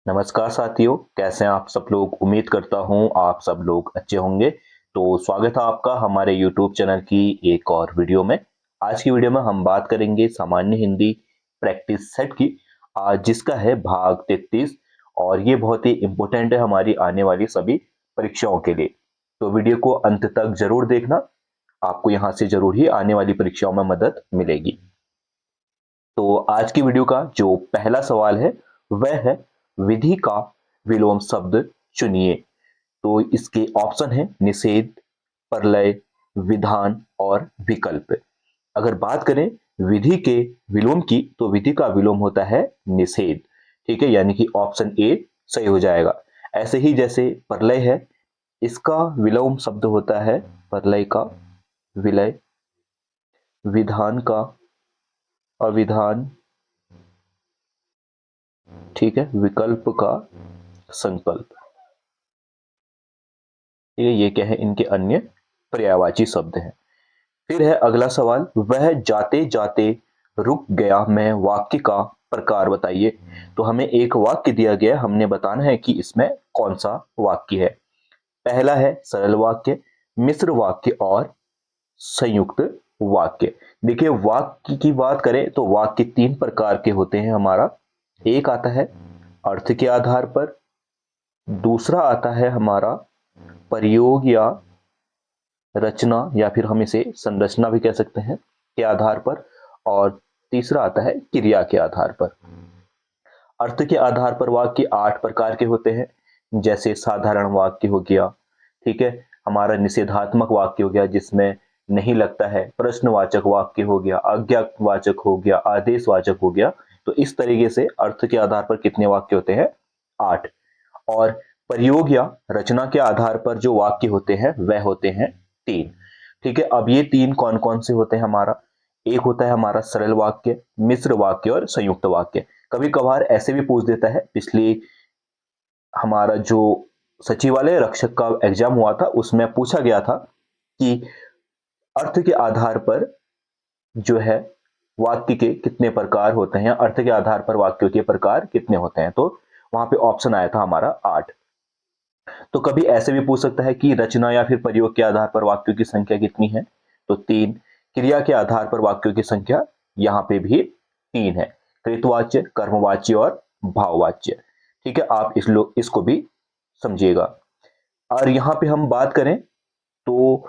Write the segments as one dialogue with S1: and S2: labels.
S1: नमस्कार साथियों, कैसे हैं आप सब लोग। उम्मीद करता हूं आप सब लोग अच्छे होंगे। तो स्वागत है आपका हमारे YouTube चैनल की एक और वीडियो में। आज की वीडियो में हम बात करेंगे सामान्य हिंदी प्रैक्टिस सेट की, आज जिसका है भाग 33 और ये बहुत ही इम्पोर्टेंट है हमारी आने वाली सभी परीक्षाओं के लिए। तो वीडियो को अंत तक जरूर देखना, आपको यहाँ से जरूर ही आने वाली परीक्षाओं में मदद मिलेगी। तो आज की वीडियो का जो पहला सवाल है वह है विधि का विलोम शब्द चुनिए। तो इसके ऑप्शन है निषेध, प्रलय, विधान और विकल्प। अगर बात करें विधि के विलोम की तो विधि का विलोम होता है निषेध। ठीक है, यानी कि ऑप्शन ए सही हो जाएगा। ऐसे ही जैसे प्रलय है, इसका विलोम शब्द होता है प्रलय का विलय, विधान का अविधान, ठीक है, विकल्प का संकल्प। ठीक है, ये क्या है, इनके अन्य पर्यायवाची शब्द हैं। फिर है अगला सवाल, वह जाते जाते रुक गया मैं वाक्य का प्रकार बताइए। तो हमें एक वाक्य दिया गया, हमने बताना है कि इसमें कौन सा वाक्य है। पहला है सरल वाक्य, मिश्र वाक्य और संयुक्त वाक्य। देखिए वाक्य की बात करें तो वाक्य तीन प्रकार के होते हैं हमारा। एक आता है अर्थ के आधार पर, दूसरा आता है हमारा प्रयोग या रचना या फिर हम इसे संरचना भी कह सकते हैं के आधार पर, और तीसरा आता है क्रिया के आधार पर। अर्थ के आधार पर वाक्य 8 प्रकार के होते हैं, जैसे साधारण वाक्य हो गया, ठीक है, हमारा निषेधात्मक वाक्य हो गया जिसमें नहीं लगता है, प्रश्नवाचक वाक्य हो गया, आज्ञावाचक हो गया, आदेशवाचक हो गया। तो इस तरीके से अर्थ के आधार पर कितने वाक्य होते हैं, 8। और प्रयोग या रचना के आधार पर जो वाक्य होते हैं वह होते हैं 3। ठीक है, अब ये तीन कौन कौन से होते हैं हमारा, एक होता है हमारा सरल वाक्य, मिश्र वाक्य और संयुक्त वाक्य। कभी कभार ऐसे भी पूछ देता है, पिछली हमारा जो सचिवालय रक्षक का एग्जाम हुआ था उसमें पूछा गया था कि अर्थ के आधार पर जो है वाक्य के कितने प्रकार होते हैं, अर्थ के आधार पर वाक्यों के प्रकार कितने होते हैं। तो वहां पे ऑप्शन आया था हमारा 8। तो कभी ऐसे भी पूछ सकता है कि रचना या फिर प्रयोग के आधार पर वाक्यों की संख्या कितनी है, तो 3। क्रिया के आधार पर वाक्यों की संख्या यहाँ पे भी 3 है, कृतवाच्य, कर्मवाच्य और भाववाच्य। ठीक है, आप इसको भी समझिएगा। और यहाँ पे हम बात करें तो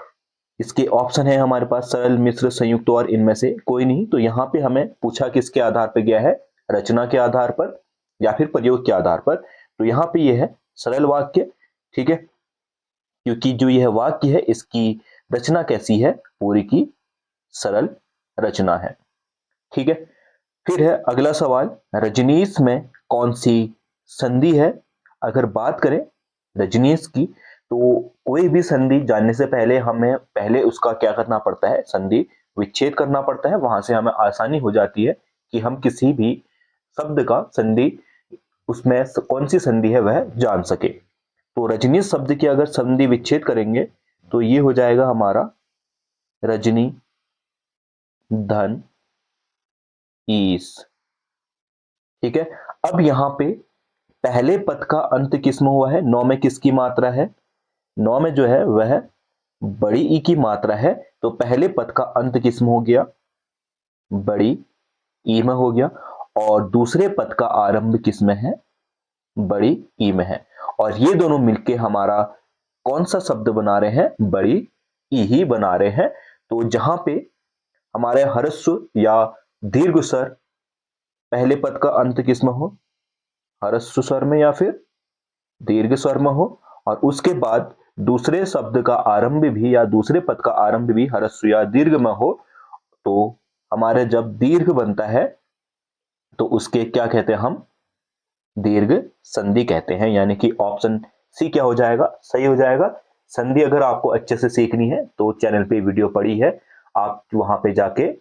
S1: इसके ऑप्शन है हमारे पास सरल, मिश्र, संयुक्त और इनमें से कोई नहीं। तो यहाँ पे हमें पूछा किसके आधार पर गया है, रचना के आधार पर या फिर प्रयोग के आधार पर। तो यहाँ पे यह है सरल वाक्य। ठीक है, क्योंकि जो यह वाक्य है इसकी रचना कैसी है, पूरी की सरल रचना है। ठीक है, फिर है अगला सवाल, रजनीश में कौन सी संधि है। अगर बात करें रजनीश की तो कोई भी संधि जानने से पहले हमें पहले उसका क्या करना पड़ता है, संधि विच्छेद करना पड़ता है। वहां से हमें आसानी हो जाती है कि हम किसी भी शब्द का संधि, उसमें कौन सी संधि है वह जान सके। तो रजनी शब्द की अगर संधि विच्छेद करेंगे तो ये हो जाएगा हमारा रजनी धन ईस। ठीक है, अब यहां पे पहले पद का अंत किसमें हुआ है, नौ में किसकी मात्रा है, नौ में जो है वह बड़ी ई की मात्रा है। तो पहले पद का अंत किसमें हो गया, बड़ी ई में हो गया, और दूसरे पद का आरंभ किसमें है, बड़ी ई में है। और ये दोनों मिलके हमारा कौन सा शब्द बना रहे हैं, बड़ी ई ही बना रहे हैं। तो जहां पे हमारे ह्रस्व या दीर्घ स्वर पहले पद का अंत किसमें हो, ह्रस्व स्वर में या फिर दीर्घ स्वर में हो, और उसके बाद दूसरे शब्द का आरंभ भी या दूसरे पद का आरंभ भी ह्रस्व या दीर्घ में हो, तो हमारे जब दीर्घ बनता है तो उसके क्या कहते हैं हम, दीर्घ संधि कहते हैं। यानी कि ऑप्शन सी क्या हो जाएगा, सही हो जाएगा। संधि अगर आपको अच्छे से सीखनी है तो चैनल पे वीडियो पड़ी है, आप वहां पे जाके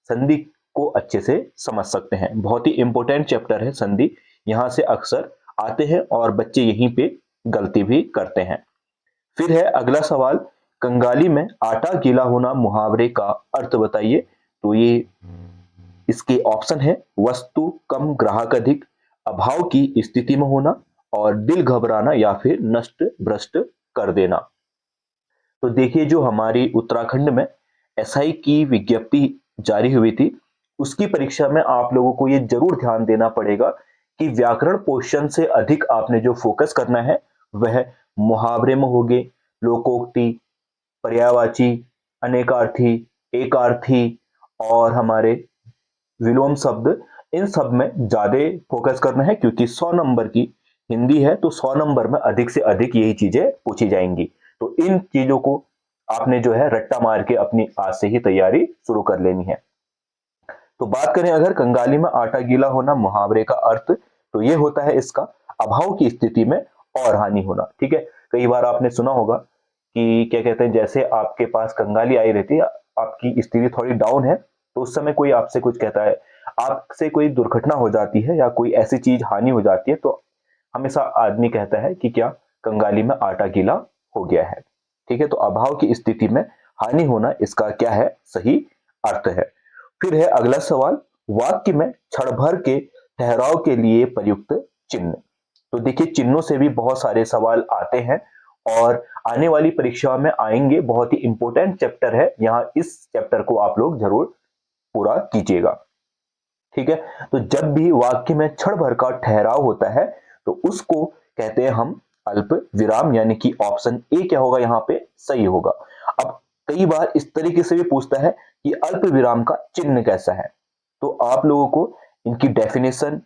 S1: संधि को अच्छे से समझ सकते हैं। बहुत ही इंपॉर्टेंट चैप्टर है संधि, यहां से अक्सर आते हैं और बच्चे यहीं पे गलती भी करते हैं। फिर है अगला सवाल, कंगाली में आटा गीला होना मुहावरे का अर्थ बताइए। तो ये इसके ऑप्शन है वस्तु कम ग्राहक अधिक, अभाव की स्थिति में होना, और दिल घबराना या फिर नष्ट भ्रष्ट कर देना। तो देखिए, जो हमारी उत्तराखंड में एसआई की विज्ञप्ति जारी हुई थी, उसकी परीक्षा में आप लोगों को ये जरूर ध्यान देना पड़ेगा कि व्याकरण पोर्शन से अधिक आपने जो फोकस करना है वह मुहावरे में होगे, लोकोक्ति, पर्यायवाची, अनेकार्थी, एकार्थी और हमारे विलोम शब्द, इन सब में ज्यादा फोकस करना है, क्योंकि 100 नंबर की हिंदी है तो 100 नंबर में अधिक से अधिक यही चीजें पूछी जाएंगी। तो इन चीजों को आपने जो है रट्टा मार के अपनी आज से ही तैयारी शुरू कर लेनी है। तो बात करें अगर कंगाली में आटा गीला होना मुहावरे का अर्थ, तो ये होता है इसका अभाव की स्थिति में और हानि होना। ठीक है, कई बार आपने सुना होगा कि क्या कहते हैं, जैसे आपके पास कंगाली आई रहती है, आपकी स्थिति थोड़ी डाउन है, तो उस समय कोई आपसे कुछ कहता है, आपसे कोई दुर्घटना हो जाती है या कोई ऐसी चीज हानि हो जाती है, तो हमेशा आदमी कहता है कि क्या कंगाली में आटा गीला हो गया है। ठीक है, तो अभाव की स्थिति में हानि होना इसका क्या है, सही अर्थ है। फिर है अगला सवाल, वाक्य में क्षण भर के ठहराव के लिए प्रयुक्त चिन्ह। तो देखिए, चिन्हों से भी बहुत सारे सवाल आते हैं और आने वाली परीक्षा में आएंगे। बहुत ही इंपॉर्टेंट चैप्टर है, यहां इस चैप्टर को आप लोग जरूर पूरा कीजिएगा। ठीक है, तो जब भी वाक्य में क्षण भर का ठहराव होता है तो उसको कहते हैं हम अल्प विराम, यानी कि ऑप्शन ए क्या होगा यहाँ पे, सही होगा। अब कई बार इस तरीके से भी पूछता है कि अल्प विराम का चिन्ह कैसा है, तो आप लोगों को इनकी डेफिनेशन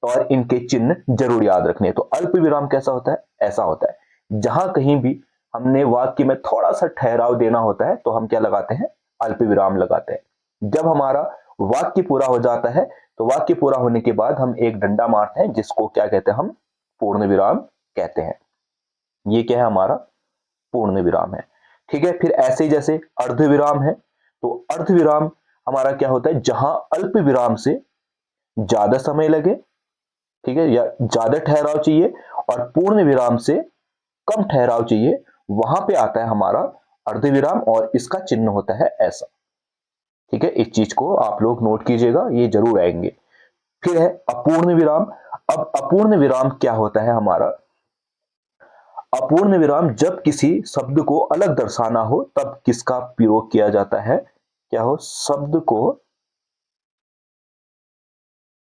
S1: और इनके चिन्ह जरूर याद रखने हैं। तो अल्प विराम कैसा होता है, ऐसा होता है जहां कहीं भी हमने वाक्य में थोड़ा सा ठहराव देना होता है तो हम क्या लगाते हैं, अल्प विराम लगाते हैं। जब हमारा वाक्य पूरा हो जाता है तो वाक्य पूरा होने के बाद हम एक डंडा मारते हैं, जिसको क्या कहते हैं, हम पूर्ण विराम कहते हैं। ये क्या है, हमारा पूर्ण विराम है। ठीक है, फिर ऐसे ही जैसे अर्ध विराम है, तो अर्ध विराम हमारा क्या होता है, जहां अल्प विराम से ज्यादा समय लगे, ठीक है, या ज्यादा ठहराव चाहिए, और पूर्ण विराम से कम ठहराव चाहिए, वहां पे आता है हमारा अर्ध विराम और इसका चिन्ह होता है ऐसा। ठीक है, इस चीज को आप लोग नोट कीजिएगा, ये जरूर आएंगे। फिर है अपूर्ण विराम। अब अपूर्ण विराम क्या होता है हमारा, अपूर्ण विराम जब किसी शब्द को अलग दर्शाना हो तब किसका प्रयोग किया जाता है, क्या हो, शब्द को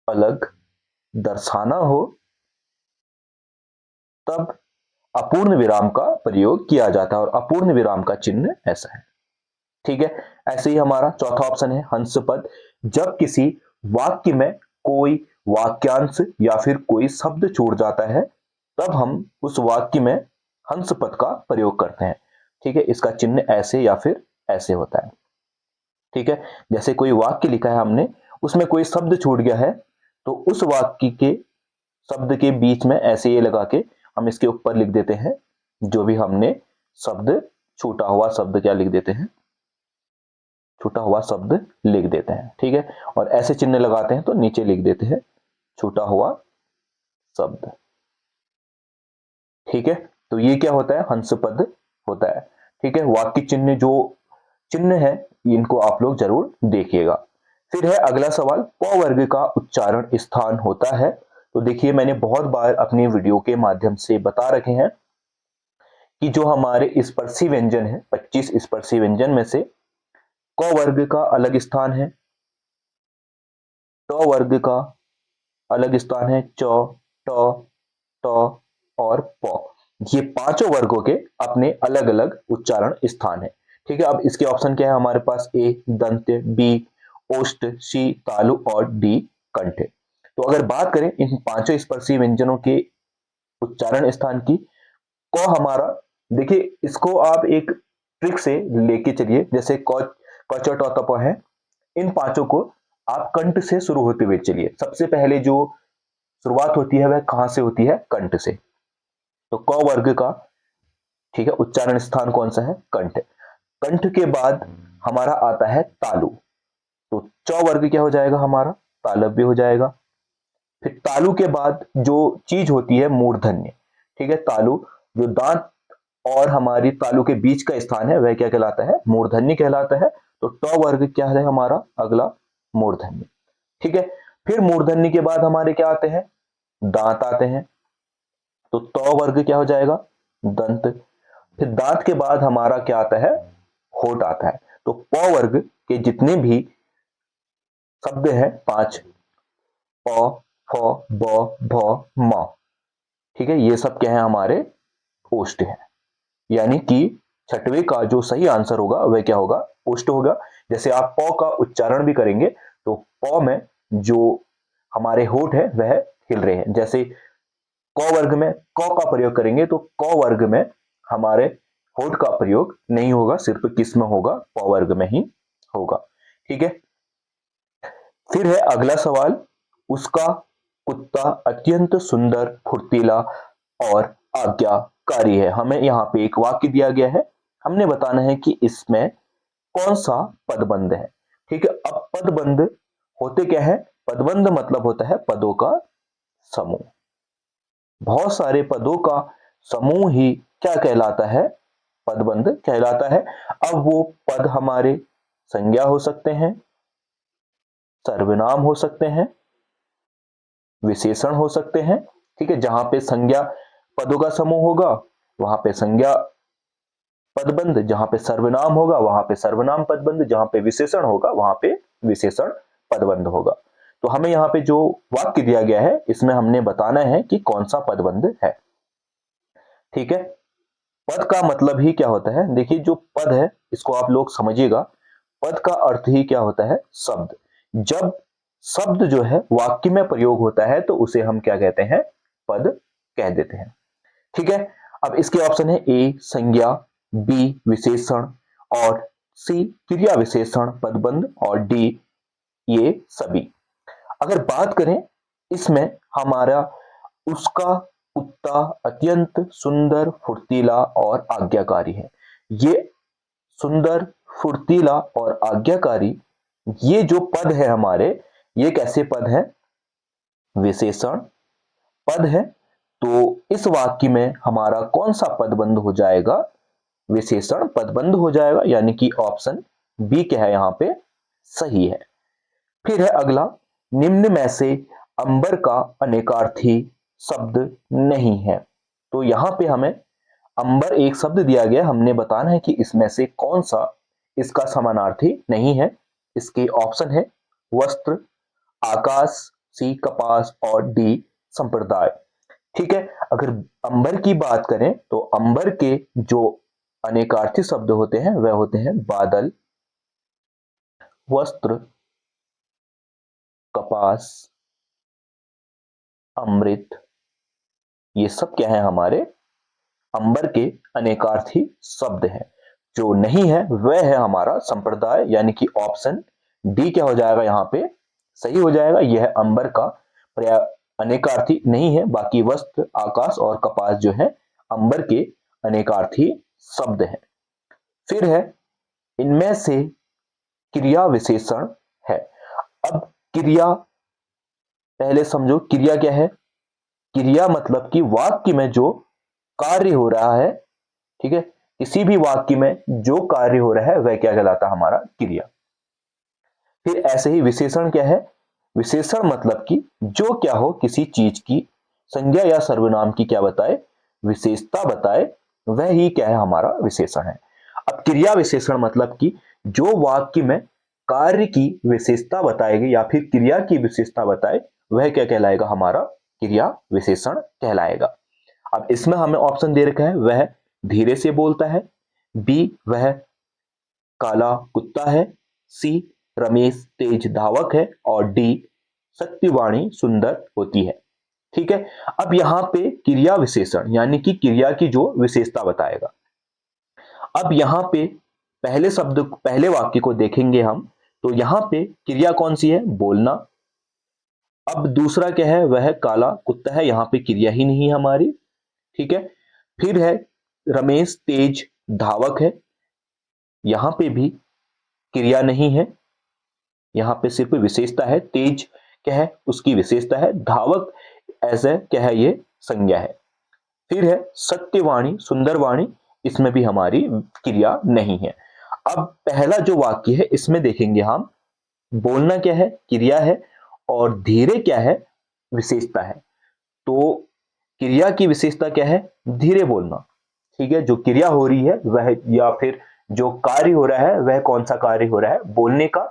S1: अलग दर्शाना हो तब अपूर्ण विराम का प्रयोग किया जाता है और अपूर्ण विराम का चिन्ह ऐसा है। ठीक है, ऐसे ही हमारा चौथा ऑप्शन है हंस पद। जब किसी वाक्य में कोई वाक्यांश या फिर कोई शब्द छूट जाता है तब हम उस वाक्य में हंस पद का प्रयोग करते हैं। ठीक है, इसका चिन्ह ऐसे या फिर ऐसे होता है। ठीक है, जैसे कोई वाक्य लिखा है हमने, उसमें कोई शब्द छूट गया है, तो उस वाक्य के शब्द के बीच में ऐसे ये लगा के हम इसके ऊपर लिख देते हैं, जो भी हमने शब्द, छूटा हुआ शब्द क्या लिख देते हैं, छूटा हुआ शब्द लिख देते हैं। ठीक है, और ऐसे चिन्ह लगाते हैं तो नीचे लिख देते हैं छूटा हुआ शब्द। ठीक है, तो ये क्या होता है, हंस पद होता है। ठीक है, वाक्य चिन्ह जो चिन्ह है इनको आप लोग जरूर देखिएगा। फिर है अगला सवाल, प वर्ग का उच्चारण स्थान होता है। तो देखिए, मैंने बहुत बार अपनी वीडियो के माध्यम से बता रखे हैं कि जो हमारे स्पर्शी व्यंजन है, 25 स्पर्शी व्यंजन में से क वर्ग का अलग स्थान है, ट वर्ग का अलग स्थान है, च, ट, ट और प। ये पांचों वर्गों के अपने अलग अलग उच्चारण स्थान है। ठीक है, अब इसके ऑप्शन क्या है हमारे पास, ए दंत्य, बी ओष्ठ, सी तालु और डी कंठ। तो अगर बात करें इन पांचों स्पर्शी व्यंजनों के उच्चारण स्थान की, क हमारा, देखिए इसको आप एक ट्रिक से लेके चलिए, जैसे क, क, च, ट, त, प है, इन पांचों को आप कंठ से शुरू होते हुए चलिए। सबसे पहले जो शुरुआत होती है वह कहां से होती है, कंठ से। तो क वर्ग का, ठीक है, उच्चारण स्थान कौन सा है, कंठ। कंठ के बाद हमारा आता है तालु, तो च वर्ग क्या हो जाएगा हमारा, तालव्य हो जाएगा। फिर तालु के बाद जो चीज होती है मूर्धन्य, ठीक है, तालु जो दांत और हमारी तालु के बीच का स्थान है वह क्या कहलाता है, मूर्धन्य कहलाता है। तो ट वर्ग क्या है हमारा अगला, मूर्धन्य। ठीक है, फिर मूर्धन्य के बाद हमारे क्या आते हैं, दांत आते हैं। तो तौ वर्ग क्या हो जाएगा, दंत। फिर दांत के बाद हमारा क्या आता है, होठ आता है। तो प वर्ग के जितने भी शब्द हैं 5, प, फ, ब, भ, म, ठीक है, ये सब क्या है, हमारे ओष्ठ है। यानी कि छठवें का जो सही आंसर होगा वह क्या होगा, ओष्ठ होगा। जैसे आप प का उच्चारण भी करेंगे तो प में जो हमारे होठ है वह हिल रहे हैं। जैसे क वर्ग में क का प्रयोग करेंगे तो क वर्ग में हमारे होठ का प्रयोग नहीं होगा, सिर्फ किस में होगा, प वर्ग में ही होगा। ठीक है, फिर है अगला सवाल, उसका कुत्ता अत्यंत सुंदर, फुर्तीला और आज्ञाकारी है। हमें यहाँ पे एक वाक्य दिया गया है, हमने बताना है कि इसमें कौन सा पदबंध है। ठीक है, अब पदबंध होते क्या है, पदबंध मतलब होता है पदों का समूह। बहुत सारे पदों का समूह ही क्या कहलाता है, पदबंध कहलाता है। अब वो पद हमारे संज्ञा हो सकते हैं, सर्वनाम हो सकते हैं, विशेषण हो सकते हैं। ठीक है, जहां पे संज्ञा पदों का समूह होगा वहां पे संज्ञा पदबंध, जहां पे सर्वनाम होगा वहां पे सर्वनाम पदबंध, जहां पे विशेषण होगा वहां पे विशेषण पदबंध होगा। तो हमें यहाँ पे जो वाक्य दिया गया है इसमें हमने बताना है कि कौन सा पदबंध है। ठीक है, पद का मतलब ही क्या होता है, देखिए जो पद है इसको आप लोग समझिएगा। पद का अर्थ ही क्या होता है, शब्द। जब शब्द जो है वाक्य में प्रयोग होता है तो उसे हम क्या कहते हैं, पद कह देते हैं। ठीक है, अब इसके ऑप्शन है ए संज्ञा, बी विशेषण और सी क्रिया विशेषण पदबंध और डी ये सभी। अगर बात करें इसमें हमारा उसका कुत्ता अत्यंत सुंदर, फुर्तीला और आज्ञाकारी है। ये सुंदर, फुर्तीला और आज्ञाकारी ये जो पद है हमारे, ये कैसे पद है, विशेषण पद है। तो इस वाक्य में हमारा कौन सा पदबंध हो जाएगा, विशेषण पदबंध हो जाएगा, यानी कि ऑप्शन बी क्या है यहां पे सही है। फिर है अगला, निम्न में से अंबर का अनेकार्थी शब्द नहीं है। तो यहां पे हमें अंबर एक शब्द दिया गया, हमने बताना है कि इसमें से कौन सा इसका समानार्थी नहीं है। इसके ऑप्शन है वस्त्र, आकाश, सी कपास और डी संप्रदाय। ठीक है, अगर अंबर की बात करें तो अंबर के जो अनेकार्थी शब्द होते हैं वह होते हैं बादल, वस्त्र, कपास, अमृत, ये सब क्या है हमारे अंबर के अनेकार्थी शब्द हैं। जो नहीं है वह है हमारा संप्रदाय, यानी कि ऑप्शन डी क्या हो जाएगा यहां पे सही हो जाएगा। यह अंबर का अनेकार्थी नहीं है, बाकी वस्त्र, आकाश और कपास जो है अंबर के अनेकार्थी शब्द हैं। फिर है इनमें से क्रिया विशेषण है। अब क्रिया पहले समझो, क्रिया क्या है, क्रिया मतलब कि वाक्य में जो कार्य हो रहा है, ठीक है, किसी भी वाक्य में जो कार्य हो रहा है वह क्या कहलाता है, हमारा क्रिया। फिर ऐसे ही विशेषण क्या है, विशेषण मतलब कि जो क्या हो, किसी चीज की संज्ञा या सर्वनाम की क्या बताए, विशेषता बताए, वह ही क्या है हमारा विशेषण है। अब क्रिया विशेषण मतलब कि जो वाक्य में कार्य की विशेषता बताएगी या फिर क्रिया की विशेषता बताए वह क्या कहलाएगा, हमारा क्रिया विशेषण कहलाएगा। अब इसमें हमें ऑप्शन दे रखा है, वह धीरे से बोलता है, बी वह काला कुत्ता है, सी रमेश तेज धावक है और डी सत्यवाणी सुंदर होती है। ठीक है, अब यहां पे क्रिया विशेषण यानी कि क्रिया की जो विशेषता बताएगा। अब यहां पे पहले शब्द पहले वाक्य को देखेंगे हम, तो यहां पे क्रिया कौन सी है, बोलना। अब दूसरा क्या है, वह काला कुत्ता है, यहां पे क्रिया ही नहीं है हमारी। ठीक है, फिर है रमेश तेज धावक है, यहां पे भी क्रिया नहीं है, यहां पे सिर्फ विशेषता है। तेज क्या है, उसकी विशेषता है। धावक ऐसे क्या है, ये संज्ञा है। फिर है सत्यवाणी सुंदरवाणी, इसमें भी हमारी क्रिया नहीं है। अब पहला जो वाक्य है इसमें देखेंगे हम, बोलना क्या है, क्रिया है, और धीरे क्या है, विशेषता है। तो क्रिया की विशेषता क्या है? धीरे बोलना। ठीक है, जो क्रिया हो रही है वह, या फिर जो कार्य हो रहा है वह कौन सा कार्य हो रहा है? बोलने का।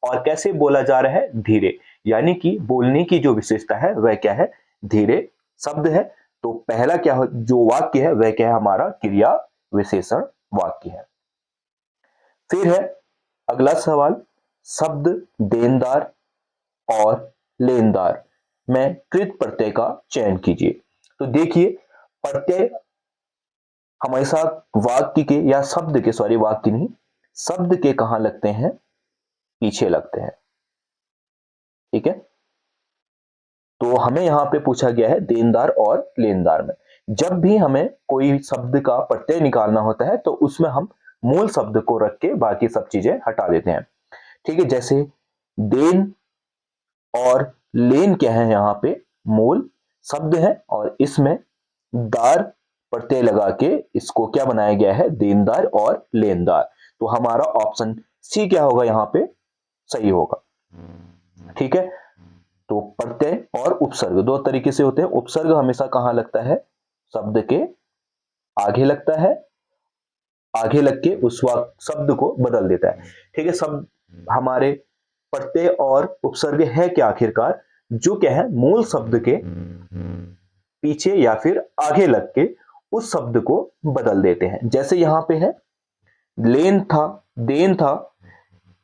S1: और कैसे बोला जा रहा है? धीरे। यानी कि बोलने की जो विशेषता है वह क्या है? धीरे शब्द है। तो पहला क्या हो, जो वाक्य है वह क्या है? हमारा क्रिया विशेषण वाक्य है। फिर है अगला सवाल, शब्द देनदार और लेनदार में कृत प्रत्यय का चयन कीजिए। तो देखिए, प्रत्यय हमेशा वाक्य के, या शब्द के, सॉरी वाक्य नहीं, शब्द के कहां लगते हैं? पीछे लगते हैं। ठीक है, तो हमें यहां पे पूछा गया है देनदार और लेनदार में। जब भी हमें कोई शब्द का प्रत्यय निकालना होता है तो उसमें हम मूल शब्द को रख के बाकी सब चीजें हटा देते हैं। ठीक है, जैसे देन और लेन क्या है? यहाँ पे मूल शब्द है और इसमें दार प्रत्यय लगा के इसको क्या बनाया गया है? देनदार और लेनदार। तो हमारा ऑप्शन सी क्या होगा? यहाँ पे सही होगा। ठीक है, तो प्रत्यय और उपसर्ग दो तरीके से होते हैं। उपसर्ग हमेशा कहां लगता है? शब्द के आगे लगता है, आगे लग के उस शब्द को बदल देता है। ठीक है, शब्द हमारे प्रत्यय और उपसर्ग है क्या आखिरकार? जो क्या है? मूल शब्द के पीछे या फिर आगे लग के उस शब्द को बदल देते हैं। जैसे यहां पे है लेन था, देन था,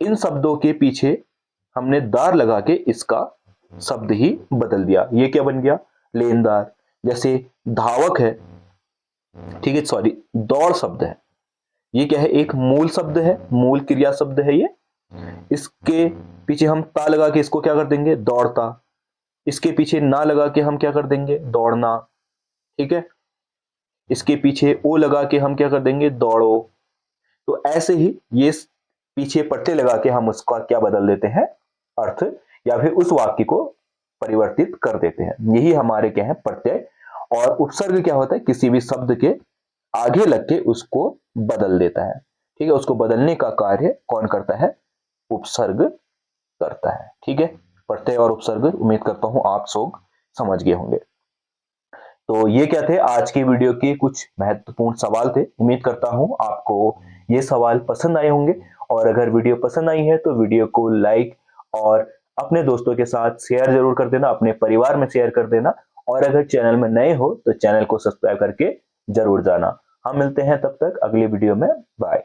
S1: इन शब्दों के पीछे हमने दार लगा के इसका शब्द ही बदल दिया। ये क्या बन गया? लेनदार। जैसे धावक है, ठीक है, सॉरी दौड़ शब्द है, ये क्या है? एक मूल शब्द है, मूल क्रिया शब्द है ये। इसके पीछे हम ता लगा के इसको क्या कर देंगे? दौड़ता। इसके पीछे ना लगा के हम क्या कर देंगे? दौड़ना। ठीक है, इसके पीछे ओ लगा के हम क्या कर देंगे? दौड़ो। तो ऐसे ही ये पीछे पट्टे लगा के हम उसका क्या बदल देते हैं? अर्थ, या फिर उस वाक्य को परिवर्तित कर देते हैं। यही हमारे क्या है? प्रत्यय। और उपसर्ग क्या होता है? किसी भी शब्द के आगे लग के उसको बदल देता है। ठीक है, उसको बदलने का कार्य कौन करता है? उपसर्ग करता है। ठीक है, प्रत्यय और उपसर्ग, उम्मीद करता हूं आप लोग समझ गए होंगे। तो ये क्या थे आज की वीडियो के कुछ महत्वपूर्ण सवाल थे। उम्मीद करता हूं आपको ये सवाल पसंद आए होंगे। और अगर वीडियो पसंद आई है तो वीडियो को लाइक और अपने दोस्तों के साथ शेयर जरूर कर देना, अपने परिवार में शेयर कर देना। और अगर चैनल में नए हो तो चैनल को सब्सक्राइब करके जरूर जाना। हम मिलते हैं तब तक अगली वीडियो में। बाय।